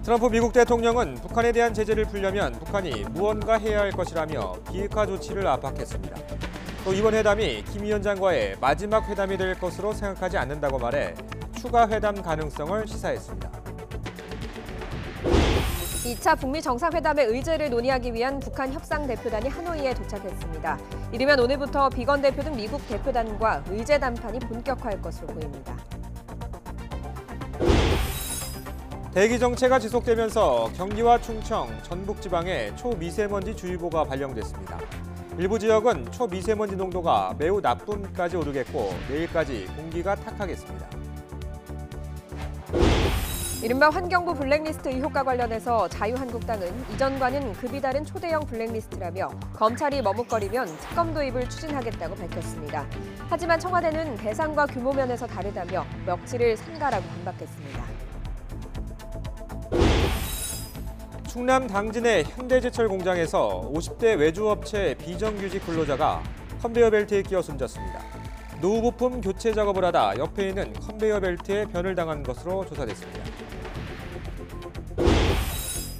트럼프 미국 대통령은 북한에 대한 제재를 풀려면 북한이 무언가 해야 할 것이라며 비핵화 조치를 압박했습니다. 또 이번 회담이 김 위원장과의 마지막 회담이 될 것으로 생각하지 않는다고 말해 추가 회담 가능성을 시사했습니다. 2차 북미 정상회담의 의제를 논의하기 위한 북한 협상 대표단이 하노이에 도착했습니다. 이르면 오늘부터 비건 대표 등 미국 대표단과 의제談判이 본격화할 것으로 보입니다. 대기 정체가 지속되면서 경기와 충청, 전북 지방에 초미세먼지 주의보가 발령됐습니다. 일부 지역은 초미세먼지 농도가 매우 나쁨까지 오르겠고 내일까지 공기가 탁하겠습니다. 이른바 환경부 블랙리스트 의혹과 관련해서 자유한국당은 이전과는 급이 다른 초대형 블랙리스트라며 검찰이 머뭇거리면 특검 도입을 추진하겠다고 밝혔습니다. 하지만 청와대는 대상과 규모 면에서 다르다며 멱지를 삼가라고 반박했습니다. 충남 당진의 현대제철 공장에서 50대 외주업체 비정규직 근로자가 컨베이어 벨트에 끼어 숨졌습니다. 노후 부품 교체 작업을 하다 옆에 있는 컨베이어 벨트에 변을 당한 것으로 조사됐습니다.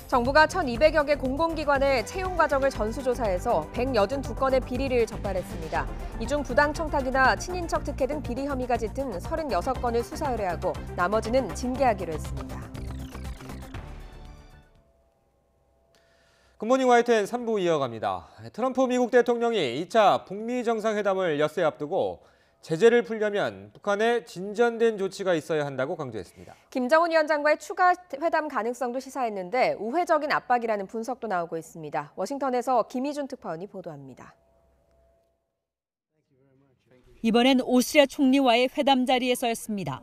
정부가 1,200여 개 공공기관의 채용 과정을 전수조사해서 182건의 비리를 적발했습니다. 이 중 부당 청탁이나 친인척 특혜 등 비리 혐의가 짙은 36건을 수사 의뢰하고 나머지는 징계하기로 했습니다. 굿모닝 YTN 3부 이어갑니다. 트럼프 미국 대통령이 2차 북미 정상회담을 엿새 앞두고 제재를 풀려면 북한에 진전된 조치가 있어야 한다고 강조했습니다. 김정은 위원장과의 추가 회담 가능성도 시사했는데 우회적인 압박이라는 분석도 나오고 있습니다. 워싱턴에서 김희준 특파원이 보도합니다. 이번엔 오스트리아 총리와의 회담 자리에서였습니다.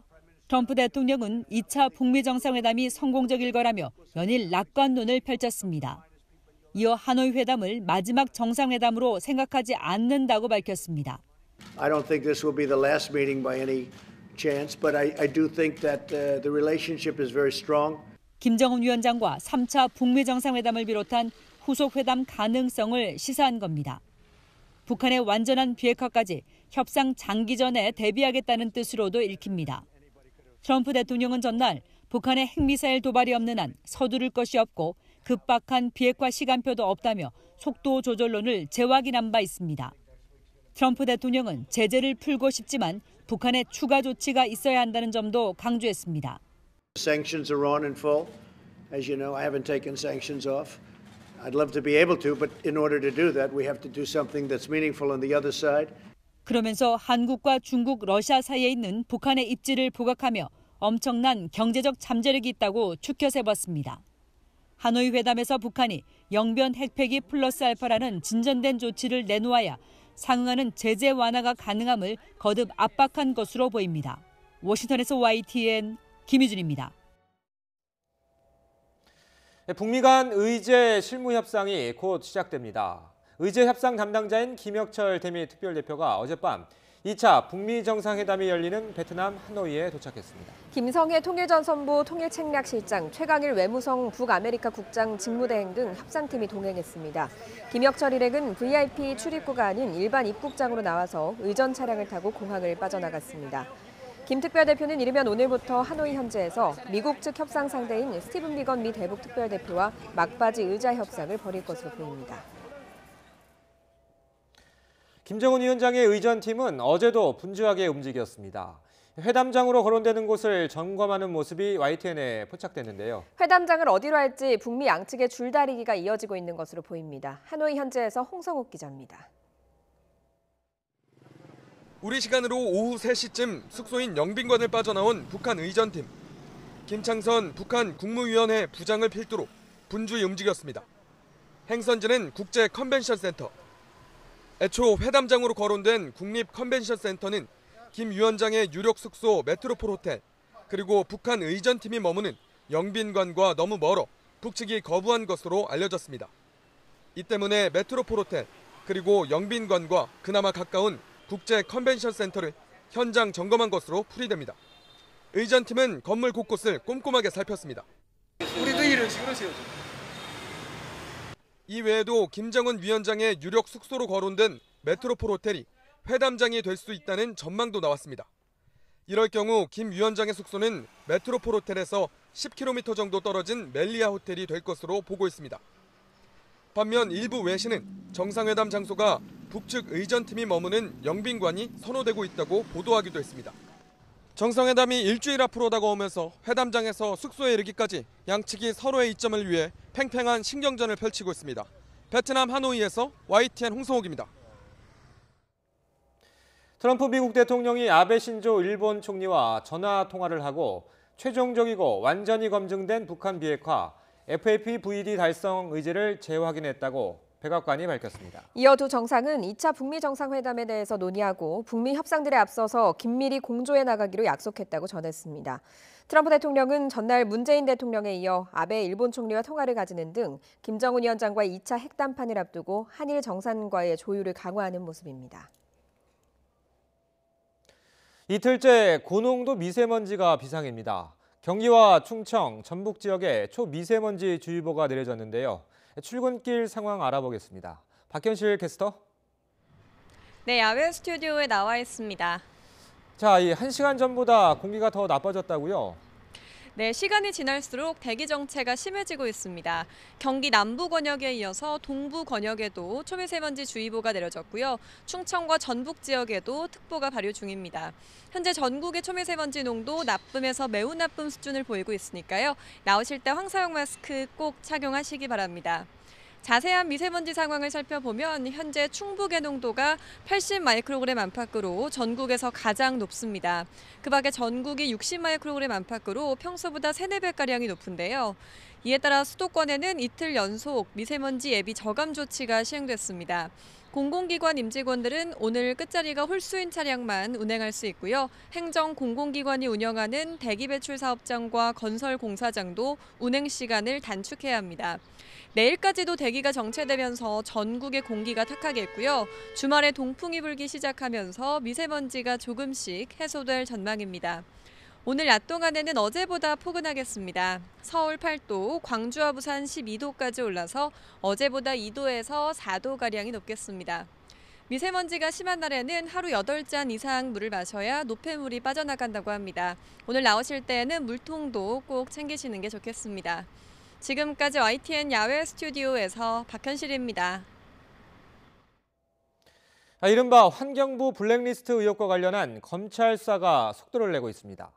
트럼프 대통령은 2차 북미 정상회담이 성공적일 거라며 연일 낙관론을 펼쳤습니다. 이어 하노이 회담을 마지막 정상회담으로 생각하지 않는다고 밝혔습니다. I don't think this will be the last meeting by any chance, but I do think that the relationship is very strong. 김정은 위원장과 3차 북미 정상회담을 비롯한 후속 회담 가능성을 시사한 겁니다. 북한의 완전한 비핵화까지 협상 장기전에 대비하겠다는 뜻으로도 읽힙니다. 트럼프 대통령은 전날 북한의 핵미사일 도발이 없는 한 서두를 것이 없고 급박한 비핵화 시간표도 없다며 속도 조절론을 재확인한 바 있습니다. 트럼프 대통령은 제재를 풀고 싶지만 북한에 추가 조치가 있어야 한다는 점도 강조했습니다. Sanctions are on in full. As you know, I haven't taken sanctions off. I'd love to be able to, but in order to do that, we have to do something that's meaningful on the other side. 그러면서 한국과 중국, 러시아 사이에 있는 북한의 입지를 부각하며 엄청난 경제적 잠재력이 있다고 추켜세웠습니다. 하노이 회담에서 북한이 영변 핵폐기 플러스 알파라는 진전된 조치를 내놓아야 상응하는 제재 완화가 가능함을 거듭 압박한 것으로 보입니다. 워싱턴에서 YTN 김희준입니다. 북미 간 의제 실무 협상이 곧 시작됩니다. 의제 협상 담당자인 김혁철 대미 특별대표가 어젯밤 2차 북미 정상회담이 열리는 베트남 하노이에 도착했습니다. 김성애 통일전선부 통일책략실장, 최강일 외무성 북아메리카 국장 직무대행 등 협상팀이 동행했습니다. 김혁철 일행은 VIP 출입구가 아닌 일반 입국장으로 나와서 의전 차량을 타고 공항을 빠져나갔습니다. 김 특별대표는 이르면 오늘부터 하노이 현지에서 미국 측 협상 상대인 스티븐 비건 미 대북 특별대표와 막바지 의자 협상을 벌일 것으로 보입니다. 김정은 위원장의 의전팀은 어제도 분주하게 움직였습니다. 회담장으로 거론되는 곳을 점검하는 모습이 YTN에 포착됐는데요. 회담장을 어디로 할지 북미 양측의 줄다리기가 이어지고 있는 것으로 보입니다. 하노이 현지에서 홍성욱 기자입니다. 우리 시간으로 오후 3시쯤 숙소인 영빈관을 빠져나온 북한 의전팀. 김창선 북한 국무위원회 부장을 필두로 분주히 움직였습니다. 행선지는 국제 컨벤션 센터. 애초 회담장으로 거론된 국립 컨벤션 센터는 김 위원장의 유력 숙소 메트로폴 호텔, 그리고 북한 의전팀이 머무는 영빈관과 너무 멀어 북측이 거부한 것으로 알려졌습니다. 이 때문에 메트로폴 호텔, 그리고 영빈관과 그나마 가까운 국제 컨벤션 센터를 현장 점검한 것으로 풀이됩니다. 의전팀은 건물 곳곳을 꼼꼼하게 살폈습니다. 우리도 이런 식으로 세워줘. 이 외에도 김정은 위원장의 유력 숙소로 거론된 메트로폴 호텔이 회담장이 될 수 있다는 전망도 나왔습니다. 이럴 경우 김 위원장의 숙소는 메트로폴 호텔에서 10km 정도 떨어진 멜리아 호텔이 될 것으로 보고 있습니다. 반면 일부 외신은 정상회담 장소가 북측 의전팀이 머무는 영빈관이 선호되고 있다고 보도하기도 했습니다. 정상회담이 일주일 앞으로 다가오면서 회담장에서 숙소에 이르기까지 양측이 서로의 이점을 위해 팽팽한 신경전을 펼치고 있습니다. 베트남 하노이에서 YTN 홍성욱입니다. 트럼프 미국 대통령이 아베 신조 일본 총리와 전화 통화를 하고 최종적이고 완전히 검증된 북한 비핵화 FAPVD 달성 의지를 재확인했다고 백악관이 밝혔습니다. 이어 두 정상은 2차 북미 정상회담에 대해서 논의하고 북미 협상들에 앞서서 긴밀히 공조해 나가기로 약속했다고 전했습니다. 트럼프 대통령은 전날 문재인 대통령에 이어 아베 일본 총리와 통화를 가지는 등 김정은 위원장과의 2차 핵담판을 앞두고 한일 정상과의 조율을 강화하는 모습입니다. 이틀째 고농도 미세먼지가 비상입니다. 경기와 충청, 전북 지역에 초미세먼지 주의보가 내려졌는데요. 출근길 상황 알아보겠습니다. 박현실 캐스터. 네, 야외 스튜디오에 나와 있습니다. 자, 이 1시간 전보다 공기가 더 나빠졌다고요? 네, 시간이 지날수록 대기 정체가 심해지고 있습니다. 경기 남부 권역에 이어서 동부 권역에도 초미세먼지 주의보가 내려졌고요. 충청과 전북 지역에도 특보가 발효 중입니다. 현재 전국의 초미세먼지 농도 나쁨에서 매우 나쁨 수준을 보이고 있으니까요. 나오실 때 황사용 마스크 꼭 착용하시기 바랍니다. 자세한 미세먼지 상황을 살펴보면 현재 충북의 농도가 80 마이크로그램 안팎으로 전국에서 가장 높습니다. 그 밖에 전국이 60 마이크로그램 안팎으로 평소보다 3-4배가량이 높은데요. 이에 따라 수도권에는 이틀 연속 미세먼지 예비 저감 조치가 시행됐습니다. 공공기관 임직원들은 오늘 끝자리가 홀수인 차량만 운행할 수 있고요. 행정 공공기관이 운영하는 대기 배출 사업장과 건설 공사장도 운행 시간을 단축해야 합니다. 내일까지도 대기가 정체되면서 전국의 공기가 탁하겠고요. 주말에 동풍이 불기 시작하면서 미세먼지가 조금씩 해소될 전망입니다. 오늘 낮 동안에는 어제보다 포근하겠습니다. 서울 8도, 광주와 부산 12도까지 올라서 어제보다 2도에서 4도가량이 높겠습니다. 미세먼지가 심한 날에는 하루 8잔 이상 물을 마셔야 노폐물이 빠져나간다고 합니다. 오늘 나오실 때에는 물통도 꼭 챙기시는 게 좋겠습니다. 지금까지 YTN 야외 스튜디오에서 박현실입니다. 이른바 환경부 블랙리스트 의혹과 관련한 검찰 수사가 속도를 내고 있습니다.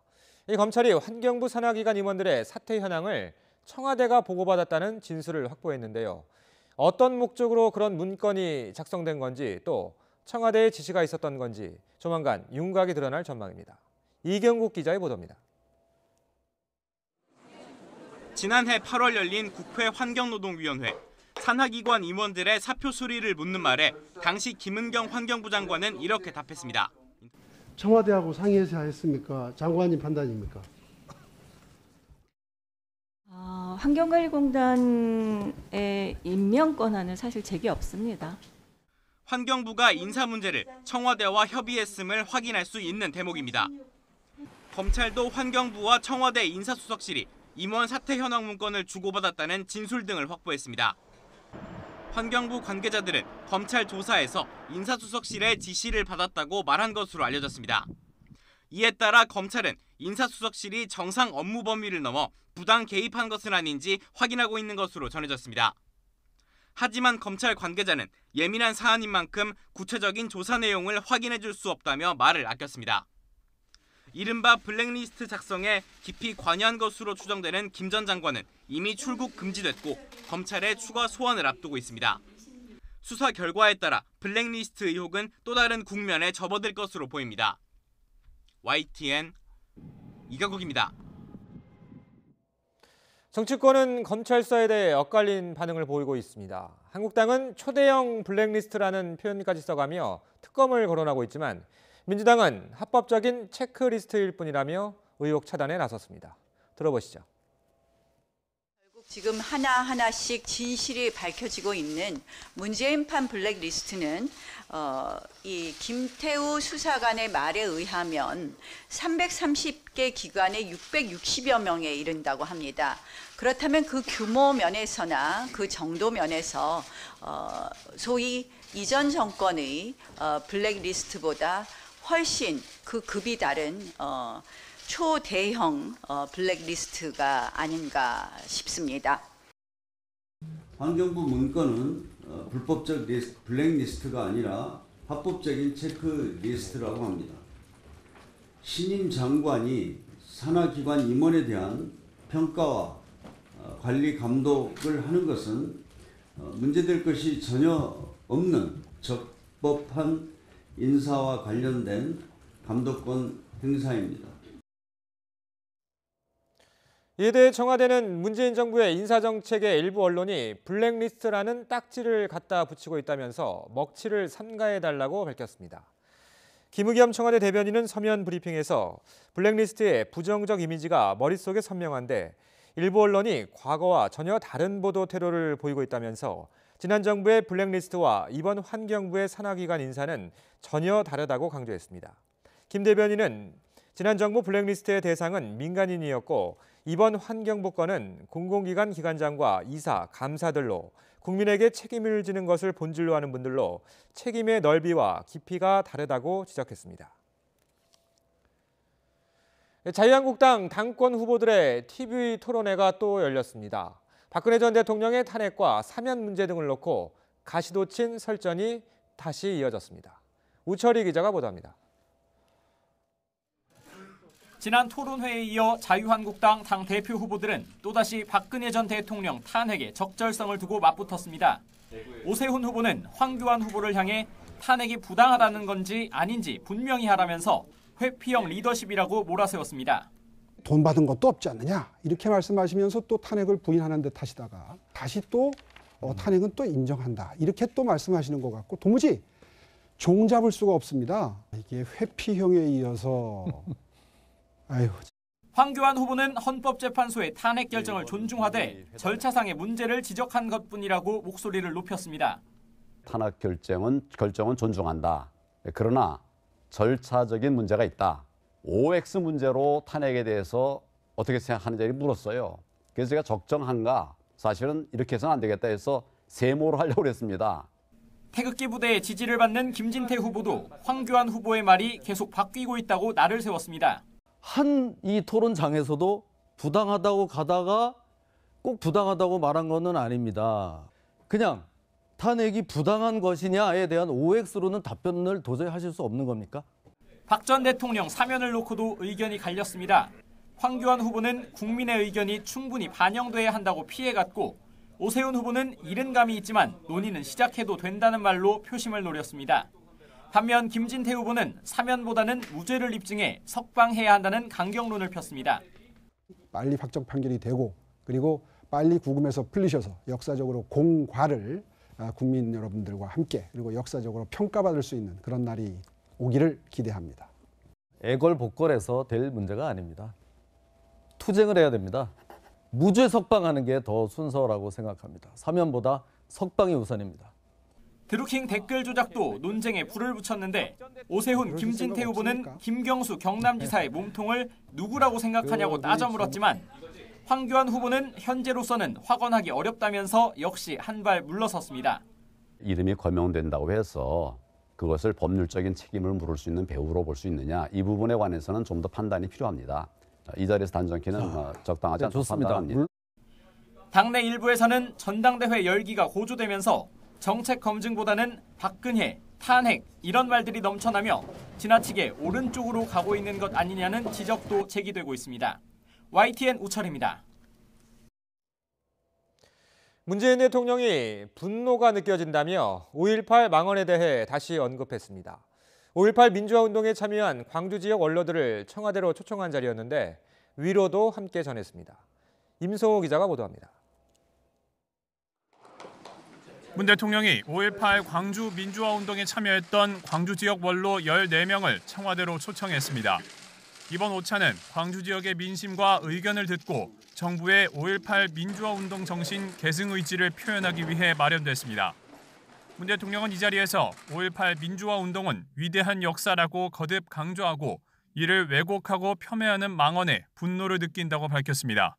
이 검찰이 환경부 산하기관 임원들의 사퇴 현황을 청와대가 보고받았다는 진술을 확보했는데요. 어떤 목적으로 그런 문건이 작성된 건지 또 청와대의 지시가 있었던 건지 조만간 윤곽이 드러날 전망입니다. 이경국 기자의 보도입니다. 지난해 8월 열린 국회 환경노동위원회. 산하기관 임원들의 사표 수리를 묻는 말에 당시 김은경 환경부 장관은 이렇게 답했습니다. 청와대하고 상의해서 했습니까? 장관님 판단입니까? 환경관리공단의 임명 권한은 사실 제게 없습니다. 환경부가 인사 문제를 청와대와 협의했음을 확인할 수 있는 대목입니다. 검찰도 환경부와 청와대 인사수석실이 임원 사퇴 현황 문건을 주고받았다는 진술 등을 확보했습니다. 환경부 관계자들은 검찰 조사에서 인사수석실의 지시를 받았다고 말한 것으로 알려졌습니다. 이에 따라 검찰은 인사수석실이 정상 업무 범위를 넘어 부당 개입한 것은 아닌지 확인하고 있는 것으로 전해졌습니다. 하지만 검찰 관계자는 예민한 사안인 만큼 구체적인 조사 내용을 확인해 줄 수 없다며 말을 아꼈습니다. 이른바 블랙리스트 작성에 깊이 관여한 것으로 추정되는 김 전 장관은 이미 출국 금지됐고 검찰의 추가 소환을 앞두고 있습니다. 수사 결과에 따라 블랙리스트 의혹은 또 다른 국면에 접어들 것으로 보입니다. YTN 이강국입니다. 정치권은 검찰 수사에 대해 엇갈린 반응을 보이고 있습니다. 한국당은 초대형 블랙리스트라는 표현까지 써가며 특검을 거론하고 있지만 민주당은 합법적인 체크리스트일 뿐이라며 의혹 차단에 나섰습니다. 들어보시죠. 결국 지금 하나하나씩 진실이 밝혀지고 있는 문재인판 블랙리스트는 이 김태우 수사관의 말에 의하면 330개 기관에 660여 명에 이른다고 합니다. 그렇다면 그 규모 면에서나 그 정도 면에서 소위 이전 정권의 블랙리스트보다 훨씬 그 급이 다른 초대형 블랙리스트가 아닌가 싶습니다. 환경부 문건은 불법적 블랙리스트가 아니라 합법적인 체크리스트라고 합니다. 신임 장관이 산하기관 임원에 대한 평가와 관리 감독을 하는 것은 문제될 것이 전혀 없는 적법한 인사와 관련된 감독권 행사입니다. 이에 대해 청와대는 문재인 정부의 인사정책에 일부 언론이 블랙리스트라는 딱지를 갖다 붙이고 있다면서 먹칠을 삼가해달라고 밝혔습니다. 김의겸 청와대 대변인은 서면 브리핑에서 블랙리스트의 부정적 이미지가 머릿속에 선명한데 일부 언론이 과거와 전혀 다른 보도 태도를 보이고 있다면서 지난 정부의 블랙리스트와 이번 환경부의 산하기관 인사는 전혀 다르다고 강조했습니다. 김 대변인은 지난 정부 블랙리스트의 대상은 민간인이었고 이번 환경부 건은 공공기관 기관장과 이사, 감사들로 국민에게 책임을 지는 것을 본질로 하는 분들로 책임의 넓이와 깊이가 다르다고 지적했습니다. 자유한국당 당권 후보들의 TV 토론회가 또 열렸습니다. 박근혜 전 대통령의 탄핵과 사면 문제 등을 놓고 가시돋친 설전이 다시 이어졌습니다. 우철희 기자가 보도합니다. 지난 토론회에 이어 자유한국당 당 대표 후보들은 또다시 박근혜 전 대통령 탄핵의 적절성을 두고 맞붙었습니다. 오세훈 후보는 황교안 후보를 향해 탄핵이 부당하다는 건지 아닌지 분명히 하라면서 회피형 리더십이라고 몰아세웠습니다. 돈 받은 것도 없지 않느냐 이렇게 말씀하시면서 또 탄핵을 부인하는 듯 하시다가 다시 또 탄핵은 또 인정한다 이렇게 또 말씀하시는 것 같고 도무지 종잡을 수가 없습니다. 이게 회피형에 이어서 아유. 황교안 후보는 헌법재판소의 탄핵 결정을 존중하되 절차상의 문제를 지적한 것뿐이라고 목소리를 높였습니다. 탄핵 결정은 존중한다. 그러나 절차적인 문제가 있다. OX 문제로 탄핵에 대해서 어떻게 생각하는지 물었어요. 그래서 제가 적정한가? 사실은 이렇게 해서는 안 되겠다 해서 세모로 하려고 했습니다. 태극기 부대의 지지를 받는 김진태 후보도 황교안 후보의 말이 계속 바뀌고 있다고 날을 세웠습니다. 한 이 토론장에서도 부당하다고 가다가 꼭 부당하다고 말한 것은 아닙니다. 그냥 탄핵이 부당한 것이냐에 대한 OX로는 답변을 도저히 하실 수 없는 겁니까? 박 전 대통령 사면을 놓고도 의견이 갈렸습니다. 황교안 후보는 국민의 의견이 충분히 반영돼야 한다고 피해갔고 오세훈 후보는 이른 감이 있지만 논의는 시작해도 된다는 말로 표심을 노렸습니다. 반면 김진태 후보는 사면보다는 무죄를 입증해 석방해야 한다는 강경론을 폈습니다. 빨리 확정 판결이 되고 그리고 빨리 구금에서 풀리셔서 역사적으로 공과를 국민 여러분들과 함께 그리고 역사적으로 평가받을 수 있는 그런 날이 오기를 기대합니다. 애걸복걸해서 될 문제가 아닙니다. 투쟁을 해야 됩니다. 무죄 석방하는 게 더 순서라고 생각합니다. 사면보다 석방이 우선입니다. 드루킹 댓글 조작도 논쟁에 불을 붙였는데 오세훈, 김진태 후보는 김경수 경남지사의 몸통을 누구라고 생각하냐고 따져 물었지만 황교안 후보는 현재로서는 확언하기 어렵다면서 역시 한 발 물러섰습니다. 이름이 거명된다고 해서 그것을 법률적인 책임을 물을 수 있는 배우로 볼 수 있느냐 이 부분에 관해서는 좀 더 판단이 필요합니다. 이 자리에서 단정키는 적당하지 않다고 판단합니다. 당내 일부에서는 전당대회 열기가 고조되면서 정책 검증보다는 박근혜, 탄핵 이런 말들이 넘쳐나며 지나치게 오른쪽으로 가고 있는 것 아니냐는 지적도 제기되고 있습니다. YTN 우철입니다. 문재인 대통령이 분노가 느껴진다며 5.18 망언에 대해 다시 언급했습니다. 5.18 민주화운동에 참여한 광주 지역 원로들을 청와대로 초청한 자리였는데 위로도 함께 전했습니다. 임성호 기자가 보도합니다. 문 대통령이 5.18 광주 민주화운동에 참여했던 광주 지역 원로 14명을 청와대로 초청했습니다. 이번 오차는 광주 지역의 민심과 의견을 듣고 정부의 5.18 민주화운동 정신 계승 의지를 표현하기 위해 마련됐습니다. 문 대통령은 이 자리에서 5.18 민주화운동은 위대한 역사라고 거듭 강조하고 이를 왜곡하고 폄훼하는 망언에 분노를 느낀다고 밝혔습니다.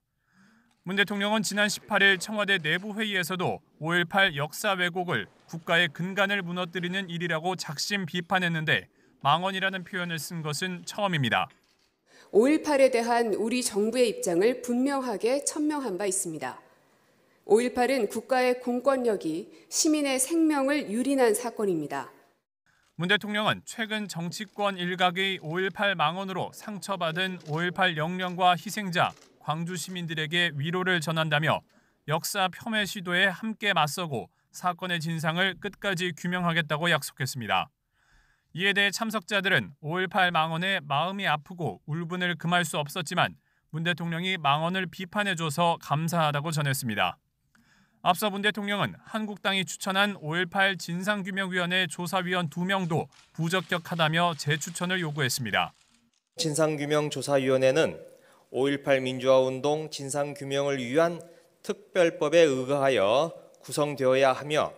문 대통령은 지난 18일 청와대 내부회의에서도 5.18 역사 왜곡을 국가의 근간을 무너뜨리는 일이라고 작심 비판했는데 망언이라는 표현을 쓴 것은 처음입니다. 5.18에 대한 우리 정부의 입장을 분명하게 천명한 바 있습니다. 5.18은 국가의 공권력이 시민의 생명을 유린한 사건입니다. 문 대통령은 최근 정치권 일각의 5.18 망언으로 상처받은 5.18 영령과 희생자, 광주 시민들에게 위로를 전한다며 역사 폄훼 시도에 함께 맞서고 사건의 진상을 끝까지 규명하겠다고 약속했습니다. 이에 대해 참석자들은 5.18 망언에 마음이 아프고 울분을 금할 수 없었지만 문 대통령이 망언을 비판해줘서 감사하다고 전했습니다. 앞서 문 대통령은 한국당이 추천한 5.18 진상규명위원회 조사위원 2명도 부적격하다며 재추천을 요구했습니다. 진상규명조사위원회는 5.18 민주화운동 진상규명을 위한 특별법에 의거하여 구성되어야 하며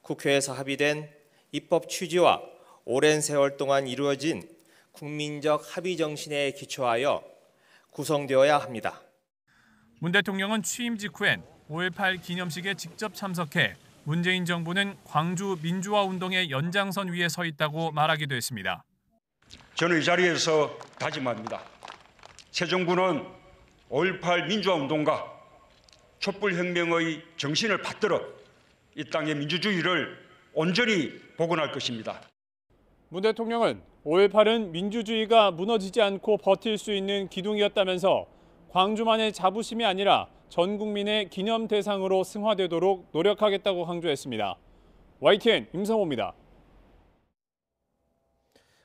국회에서 합의된 입법 취지와 오랜 세월 동안 이루어진 국민적 합의 정신에 기초하여 구성되어야 합니다. 문 대통령은 취임 직후엔 5.18 기념식에 직접 참석해 문재인 정부는 광주 민주화운동의 연장선 위에 서 있다고 말하기도 했습니다. 저는 이 자리에서 다짐합니다. 새 정부는 5.18 민주화운동과 촛불혁명의 정신을 받들어 이 땅의 민주주의를 온전히 복원할 것입니다. 문 대통령은 5.18은 민주주의가 무너지지 않고 버틸 수 있는 기둥이었다면서 광주만의 자부심이 아니라 전 국민의 기념 대상으로 승화되도록 노력하겠다고 강조했습니다. YTN 임성호입니다.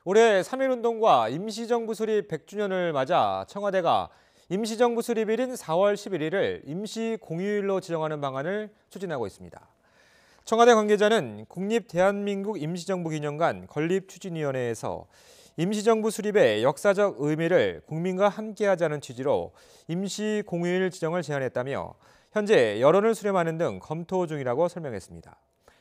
올해 3.1운동과 임시정부 수립 100주년을 맞아 청와대가 임시정부 수립일인 4월 11일을 임시공휴일로 지정하는 방안을 추진하고 있습니다. 청와대 관계자는 국립대한민국 임시정부 기념관 건립추진위원회에서 임시정부 수립의 역사적 의미를 국민과 함께하자는 취지로 임시공휴일 지정을 제안했다며 현재 여론을 수렴하는 등 검토 중이라고 설명했습니다.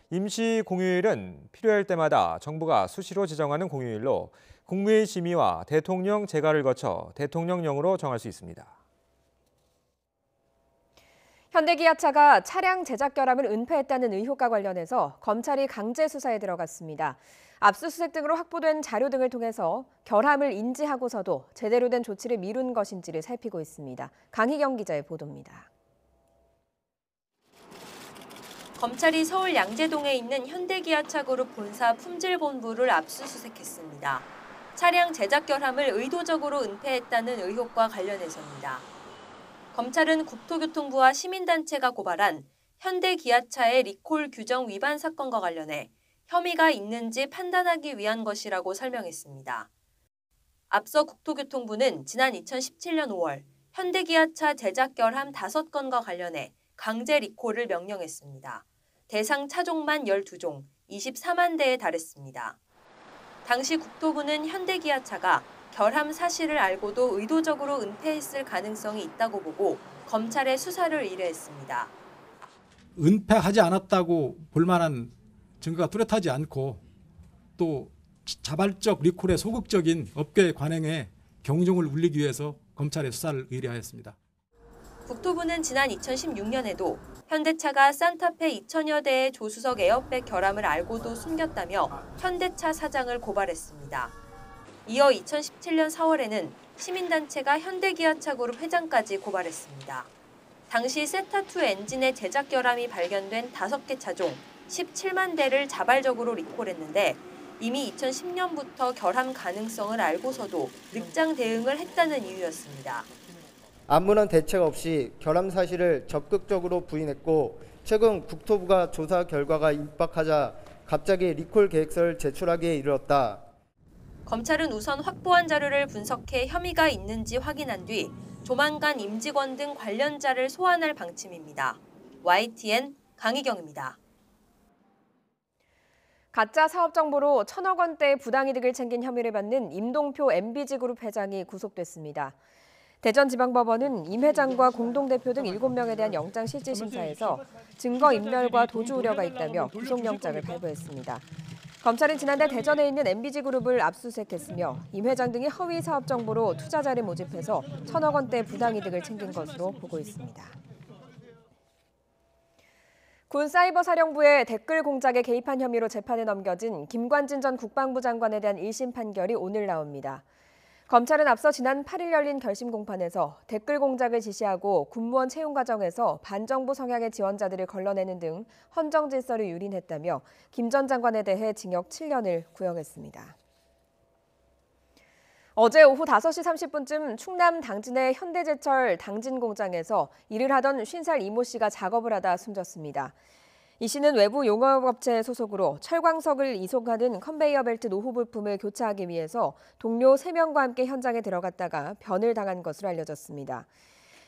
임시공휴일은 필요할 때마다 정부가 수시로 지정하는 공휴일로 국무회의 심의와 대통령 재가를 거쳐 대통령령으로 정할 수 있습니다. 현대기아차가 차량 제작 결함을 은폐했다는 의혹과 관련해서 검찰이 강제 수사에 들어갔습니다. 압수수색 등으로 확보된 자료 등을 통해서 결함을 인지하고서도 제대로 된 조치를 미룬 것인지를 살피고 있습니다. 강희경 기자의 보도입니다. 검찰이 서울 양재동에 있는 현대기아차그룹 본사 품질본부를 압수수색했습니다. 차량 제작 결함을 의도적으로 은폐했다는 의혹과 관련해서입니다. 검찰은 국토교통부와 시민단체가 고발한 현대기아차의 리콜 규정 위반 사건과 관련해 혐의가 있는지 판단하기 위한 것이라고 설명했습니다. 앞서 국토교통부는 지난 2017년 5월 현대기아차 제작 결함 5건과 관련해 강제 리콜을 명령했습니다. 대상 차종만 12종, 24만 대에 달했습니다. 당시 국토부는 현대기아차가 결함 사실을 알고도 의도적으로 은폐했을 가능성이 있다고 보고 검찰에 수사를 의뢰했습니다. 은폐하지 않았다고 볼 만한 증거가 뚜렷하지 않고 또 자발적 리콜의 소극적인 업계 관행에 경종을 울리기 위해서 검찰에 수사를 의뢰하였습니다. 국토부는 지난 2016년에도 현대차가 산타페 2000여 대의 조수석 에어백 결함을 알고도 숨겼다며 현대차 사장을 고발했습니다. 이어 2017년 4월에는 시민단체가 현대기아차그룹 회장까지 고발했습니다. 당시 세타2 엔진의 제작 결함이 발견된 5개 차종 17만 대를 자발적으로 리콜했는데 이미 2010년부터 결함 가능성을 알고서도 늦장 대응을 했다는 이유였습니다. 아무런 대책 없이 결함 사실을 적극적으로 부인했고 최근 국토부가 조사 결과가 임박하자 갑자기 리콜 계획서를 제출하기에 이르렀다. 검찰은 우선 확보한 자료를 분석해 혐의가 있는지 확인한 뒤 조만간 임직원 등 관련자를 소환할 방침입니다. YTN 강희경입니다. 가짜 사업 정보로 1,000억 원대의 부당이득을 챙긴 혐의를 받는 임동표 MBG그룹 회장이 구속됐습니다. 대전지방법원은 임 회장과 공동대표 등 7명에 대한 영장실질심사에서 증거인멸과 도주 우려가 있다며 구속영장을 발부했습니다. 검찰은 지난달 대전에 있는 MBG그룹을 압수수색했으며 임 회장 등이 허위 사업 정보로 투자자를 모집해서 1,000억 원대 부당이득을 챙긴 것으로 보고 있습니다. 군 사이버사령부의 댓글 공작에 개입한 혐의로 재판에 넘겨진 김관진 전 국방부 장관에 대한 1심 판결이 오늘 나옵니다. 검찰은 앞서 지난 8일 열린 결심 공판에서 댓글 공작을 지시하고 군무원 채용 과정에서 반정부 성향의 지원자들을 걸러내는 등 헌정 질서를 유린했다며 김 전 장관에 대해 징역 7년을 구형했습니다. 어제 오후 5시 30분쯤 충남 당진의 현대제철 당진 공장에서 일을 하던 50살 이모 씨가 작업을 하다 숨졌습니다. 이 씨는 외부 용역업체 소속으로 철광석을 이송하는 컨베이어 벨트 노후 부품을 교체하기 위해서 동료 3명과 함께 현장에 들어갔다가 변을 당한 것으로 알려졌습니다.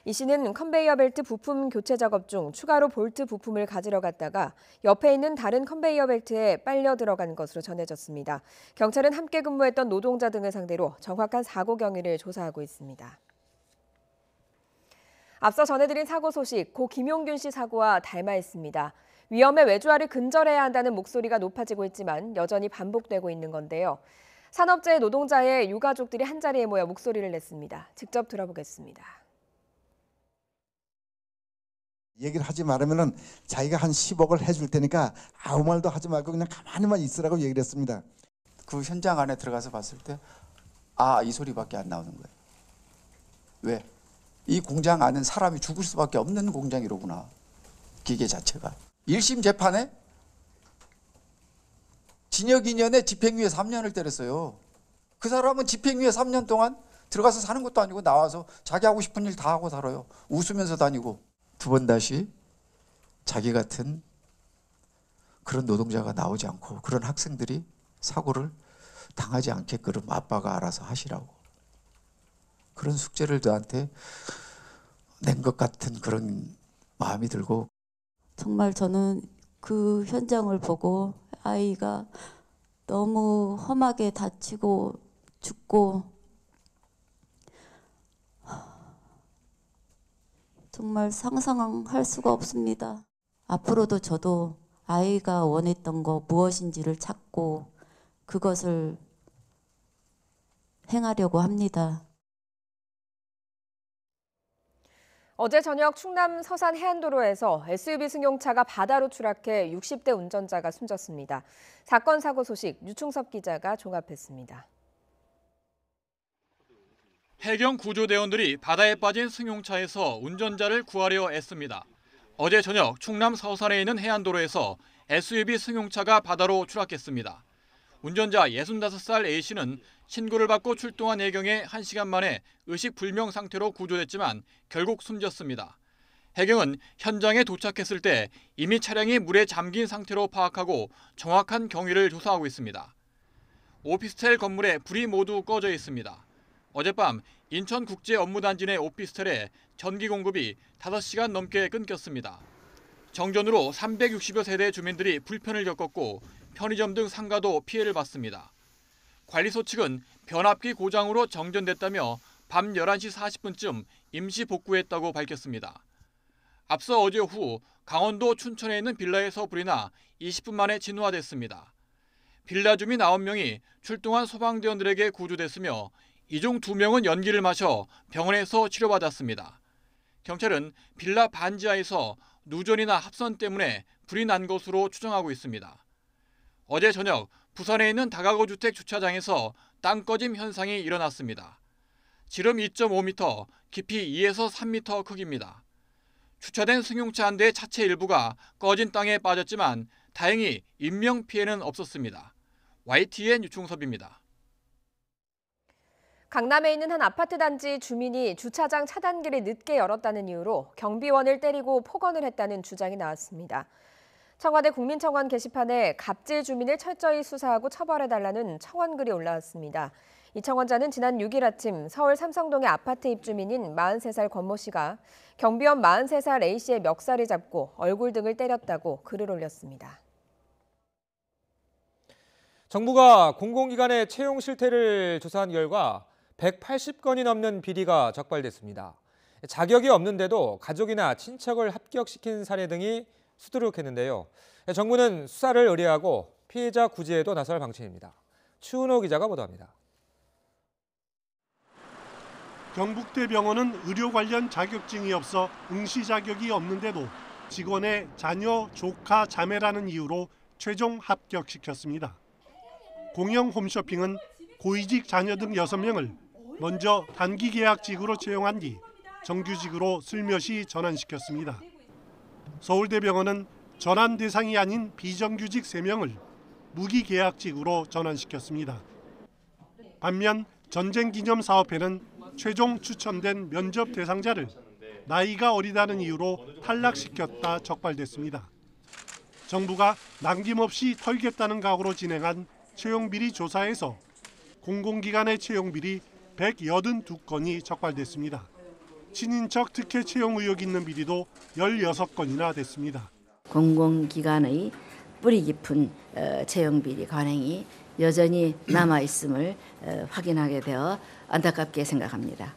이 씨는 컨베이어 벨트 부품 교체 작업 중 추가로 볼트 부품을 가지러 갔다가 옆에 있는 다른 컨베이어 벨트에 빨려 들어간 것으로 전해졌습니다. 경찰은 함께 근무했던 노동자 등을 상대로 정확한 사고 경위를 조사하고 있습니다. 앞서 전해드린 사고 소식, 고 김용균 씨 사고와 닮아 있습니다. 위험에 외주화를 근절해야 한다는 목소리가 높아지고 있지만 여전히 반복되고 있는 건데요. 산업재해 노동자의 유가족들이 한자리에 모여 목소리를 냈습니다. 직접 들어보겠습니다. 얘기를 하지 말으면은 자기가 한 10억을 해줄 테니까 아무 말도 하지 말고 그냥 가만히만 있으라고 얘기를 했습니다. 그 현장 안에 들어가서 봤을 때 이 소리밖에 안 나오는 거예요. 왜? 이 공장 안은 사람이 죽을 수밖에 없는 공장이로구나. 기계 자체가. 1심 재판에 징역 2년에 집행유예 3년을 때렸어요. 그 사람은 집행유예 3년 동안 들어가서 사는 것도 아니고 나와서 자기 하고 싶은 일 다 하고 살아요. 웃으면서 다니고. 두 번 다시 자기 같은 그런 노동자가 나오지 않고 그런 학생들이 사고를 당하지 않게끔 아빠가 알아서 하시라고. 그런 숙제를 저한테 낸 것 같은 그런 마음이 들고. 정말 저는 그 현장을 보고 아이가 너무 험하게 다치고 죽고 정말 상상할 수가 없습니다. 앞으로도 저도 아이가 원했던 거 무엇인지를 찾고 그것을 행하려고 합니다. 어제 저녁 충남 서산 해안도로에서 SUV 승용차가 바다로 추락해 60대 운전자가 숨졌습니다. 사건 사고 소식 유충섭 기자가 종합했습니다. 해경 구조대원들이 바다에 빠진 승용차에서 운전자를 구하려 애씁니다. 어제 저녁 충남 서산에 있는 해안도로에서 SUV 승용차가 바다로 추락했습니다. 운전자 65살 A씨는 신고를 받고 출동한 해경에 1시간 만에 의식불명 상태로 구조됐지만 결국 숨졌습니다. 해경은 현장에 도착했을 때 이미 차량이 물에 잠긴 상태로 파악하고 정확한 경위를 조사하고 있습니다. 오피스텔 건물에 불이 모두 꺼져 있습니다. 어젯밤 인천국제업무단지 내 오피스텔에 전기 공급이 5시간 넘게 끊겼습니다. 정전으로 360여 세대 주민들이 불편을 겪었고 편의점 등 상가도 피해를 봤습니다. 관리소 측은 변압기 고장으로 정전됐다며 밤 11시 40분쯤 임시 복구했다고 밝혔습니다. 앞서 어제 오후 강원도 춘천에 있는 빌라에서 불이 나 20분 만에 진화됐습니다. 빌라 주민 9명이 출동한 소방대원들에게 구조됐으며 이 중 2명은 연기를 마셔 병원에서 치료받았습니다. 경찰은 빌라 반지하에서 누전이나 합선 때문에 불이 난 것으로 추정하고 있습니다. 어제 저녁 부산에 있는 다가구 주택 주차장에서 땅 꺼짐 현상이 일어났습니다. 지름 2.5m, 깊이 2에서 3m 크기입니다. 주차된 승용차 한 대의 차체 일부가 꺼진 땅에 빠졌지만 다행히 인명 피해는 없었습니다. YTN 유충섭입니다. 강남에 있는 한 아파트 단지 주민이 주차장 차단기를 늦게 열었다는 이유로 경비원을 때리고 폭언을 했다는 주장이 나왔습니다. 청와대 국민청원 게시판에 갑질 주민을 철저히 수사하고 처벌해달라는 청원글이 올라왔습니다. 이 청원자는 지난 6일 아침 서울 삼성동의 아파트 입주민인 43살 권모 씨가 경비원 43살 A씨의 멱살을 잡고 얼굴 등을 때렸다고 글을 올렸습니다. 정부가 공공기관의 채용 실태를 조사한 결과 180건이 넘는 비리가 적발됐습니다. 자격이 없는데도 가족이나 친척을 합격시킨 사례 등이 수두룩했는데요. 정부는 수사를 의뢰하고 피해자 구제에도 나설 방침입니다. 추은호 기자가 보도합니다. 경북대병원은 의료 관련 자격증이 없어 응시 자격이 없는데도 직원의 자녀, 조카, 자매라는 이유로 최종 합격시켰습니다. 공영 홈쇼핑은 고위직 자녀 등 6명을 먼저 단기 계약직으로 채용한 뒤 정규직으로 슬며시 전환시켰습니다. 서울대병원은 전환 대상이 아닌 비정규직 3명을 무기계약직으로 전환시켰습니다. 반면 전쟁기념사업회는 최종 추천된 면접 대상자를 나이가 어리다는 이유로 탈락시켰다 적발됐습니다. 정부가 남김없이 털겠다는 각오로 진행한 채용비리 조사에서 공공기관의 채용비리 182건이 적발됐습니다. 친인척 특혜 채용 의혹 있는 비리도 16건이나 됐습니다. 공공기관의 뿌리 깊은 채용비리 관행이 여전히 남아있음을 확인하게 되어 안타깝게 생각합니다.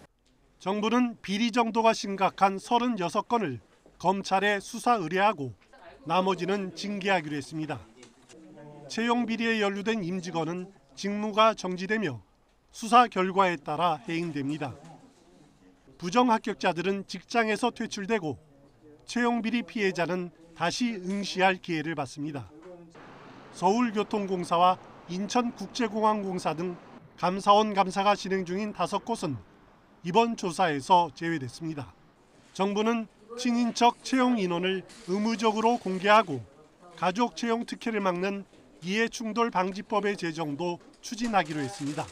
정부는 비리 정도가 심각한 36건을 검찰에 수사 의뢰하고 나머지는 징계하기로 했습니다. 채용 비리에 연루된 임직원은 직무가 정지되며 수사 결과에 따라 해임됩니다. 부정 합격자들은 직장에서 퇴출되고 채용 비리 피해자는 다시 응시할 기회를 받습니다. 서울교통공사와 인천국제공항공사 등 감사원 감사가 진행 중인 5곳은 이번 조사에서 제외됐습니다. 정부는 친인척 채용 인원을 의무적으로 공개하고 가족 채용 특혜를 막는 이해충돌 방지법의 제정도 추진하기로 했습니다.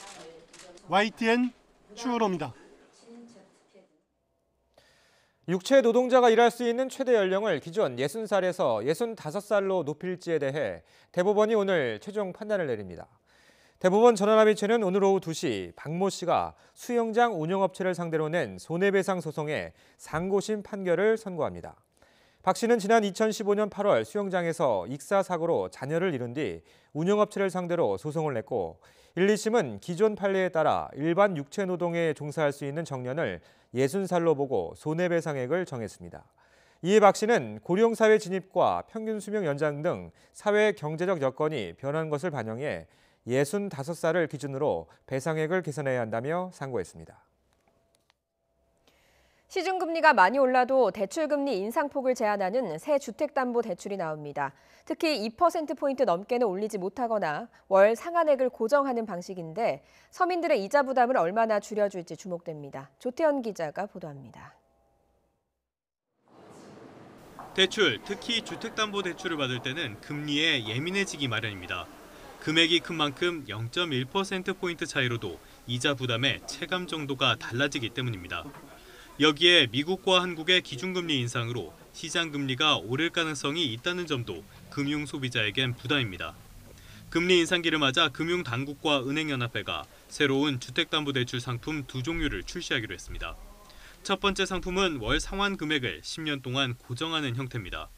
YTN 추은호입니다. 육체 노동자가 일할 수 있는 최대 연령을 기존 60살에서 65살로 높일지에 대해 대법원이 오늘 최종 판단을 내립니다. 대법원 전원합의체는 오늘 오후 2시 박모 씨가 수영장 운영업체를 상대로 낸 손해배상 소송에 상고심 판결을 선고합니다. 박 씨는 지난 2015년 8월 수영장에서 익사 사고로 자녀를 잃은 뒤 운영업체를 상대로 소송을 냈고 1, 2심은 기존 판례에 따라 일반 육체 노동에 종사할 수 있는 정년을 60살로 보고 손해배상액을 정했습니다. 이에 박 씨는 고령사회 진입과 평균 수명 연장 등 사회 경제적 여건이 변한 것을 반영해 65살을 기준으로 배상액을 계산해야 한다며 상고했습니다. 시중금리가 많이 올라도 대출금리 인상폭을 제한하는 새 주택담보대출이 나옵니다. 특히 2%포인트 넘게는 올리지 못하거나 월 상한액을 고정하는 방식인데 서민들의 이자 부담을 얼마나 줄여줄지 주목됩니다. 조태현 기자가 보도합니다. 대출, 특히 주택담보대출을 받을 때는 금리에 예민해지기 마련입니다. 금액이 큰 만큼 0.1%포인트 차이로도 이자 부담의 체감 정도가 달라지기 때문입니다. 여기에 미국과 한국의 기준금리 인상으로 시장 금리가 오를 가능성이 있다는 점도 금융 소비자에겐 부담입니다. 금리 인상기를 맞아 금융당국과 은행연합회가 새로운 주택담보대출 상품 2종류를 출시하기로 했습니다. 첫 번째 상품은 월 상환 금액을 10년 동안 고정하는 형태입니다.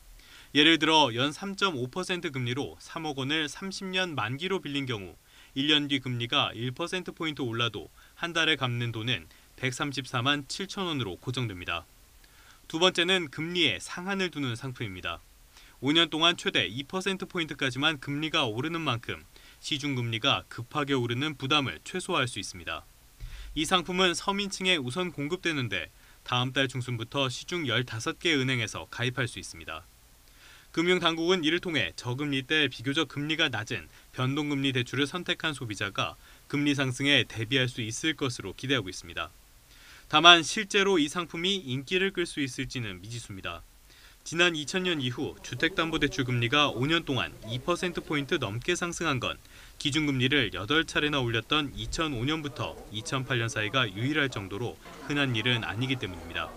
예를 들어 연 3.5% 금리로 3억 원을 30년 만기로 빌린 경우 1년 뒤 금리가 1%포인트 올라도 한 달에 갚는 돈은 134만 7천 원으로 고정됩니다. 두 번째는 금리에 상한을 두는 상품입니다. 5년 동안 최대 2%포인트까지만 금리가 오르는 만큼 시중금리가 급하게 오르는 부담을 최소화할 수 있습니다. 이 상품은 서민층에 우선 공급되는데 다음 달 중순부터 시중 15개 은행에서 가입할 수 있습니다. 금융당국은 이를 통해 저금리 때 비교적 금리가 낮은 변동금리 대출을 선택한 소비자가 금리 상승에 대비할 수 있을 것으로 기대하고 있습니다. 다만 실제로 이 상품이 인기를 끌 수 있을지는 미지수입니다. 지난 2000년 이후 주택담보대출 금리가 5년 동안 2%포인트 넘게 상승한 건 기준금리를 8차례나 올렸던 2005년부터 2008년 사이가 유일할 정도로 흔한 일은 아니기 때문입니다.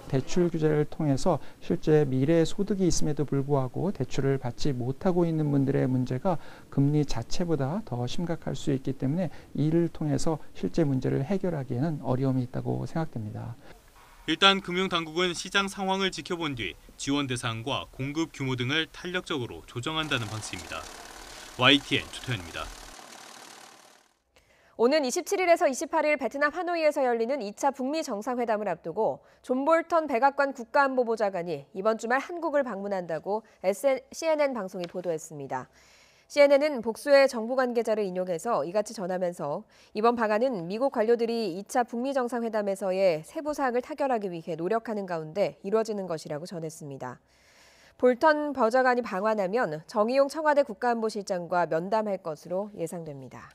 대출 규제를 통해서 실제 미래 소득이 있음에도 불구하고 대출을 받지 못하고 있는 분들의 문제가 금리 자체보다 더 심각할 수 있기 때문에 이를 통해서 실제 문제를 해결하기에는 어려움이 있다고 생각됩니다. 일단 금융당국은 시장 상황을 지켜본 뒤 지원 대상과 공급 규모 등을 탄력적으로 조정한다는 방침입니다. YTN 조태현입니다. 오는 27일에서 28일 베트남 하노이에서 열리는 2차 북미 정상회담을 앞두고 존 볼턴 백악관 국가안보보좌관이 이번 주말 한국을 방문한다고 CNN 방송이 보도했습니다. CNN은 복수의 정부 관계자를 인용해서 이같이 전하면서 이번 방안은 미국 관료들이 2차 북미 정상회담에서의 세부 사항을 타결하기 위해 노력하는 가운데 이루어지는 것이라고 전했습니다. 볼턴 보좌관이 방한하면 정의용 청와대 국가안보실장과 면담할 것으로 예상됩니다.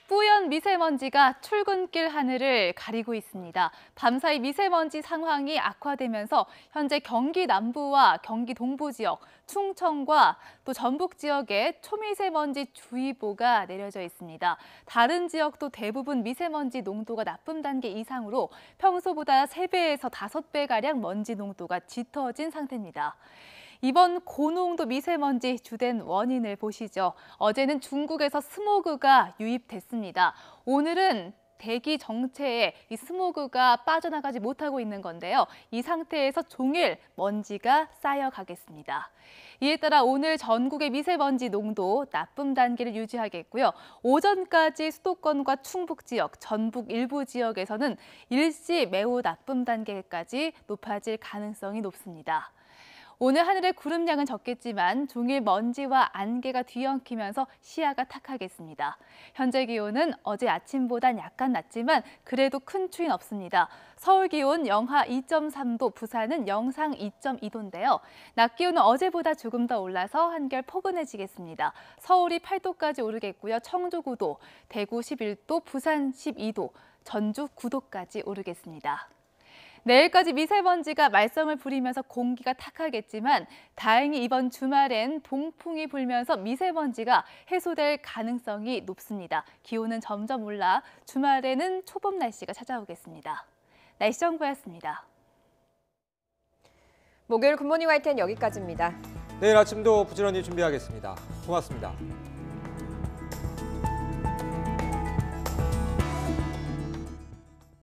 뿌연 미세먼지가 출근길 하늘을 가리고 있습니다. 밤사이 미세먼지 상황이 악화되면서 현재 경기 남부와 경기 동부 지역, 충청과 또 전북 지역에 초미세먼지 주의보가 내려져 있습니다. 다른 지역도 대부분 미세먼지 농도가 나쁨 단계 이상으로 평소보다 3배에서 5배가량 먼지 농도가 짙어진 상태입니다. 이번 고농도 미세먼지 주된 원인을 보시죠. 어제는 중국에서 스모그가 유입됐습니다. 오늘은 대기 정체에 이 스모그가 빠져나가지 못하고 있는 건데요. 이 상태에서 종일 먼지가 쌓여가겠습니다. 이에 따라 오늘 전국의 미세먼지 농도 나쁨 단계를 유지하겠고요. 오전까지 수도권과 충북 지역, 전북 일부 지역에서는 일시 매우 나쁨 단계까지 높아질 가능성이 높습니다. 오늘 하늘의 구름량은 적겠지만 종일 먼지와 안개가 뒤엉키면서 시야가 탁하겠습니다. 현재 기온은 어제 아침보단 약간 낮지만 그래도 큰 추위는 없습니다. 서울 기온 영하 2.3도, 부산은 영상 2.2도인데요. 낮 기온은 어제보다 조금 더 올라서 한결 포근해지겠습니다. 서울이 8도까지 오르겠고요. 청주 9도, 대구 11도, 부산 12도, 전주 9도까지 오르겠습니다. 내일까지 미세먼지가 말썽을 부리면서 공기가 탁하겠지만 다행히 이번 주말엔 동풍이 불면서 미세먼지가 해소될 가능성이 높습니다. 기온은 점점 올라 주말에는 초봄 날씨가 찾아오겠습니다. 날씨 정보였습니다. 목요일 굿모닝 YTN 여기까지입니다. 내일 아침도 부지런히 준비하겠습니다. 고맙습니다.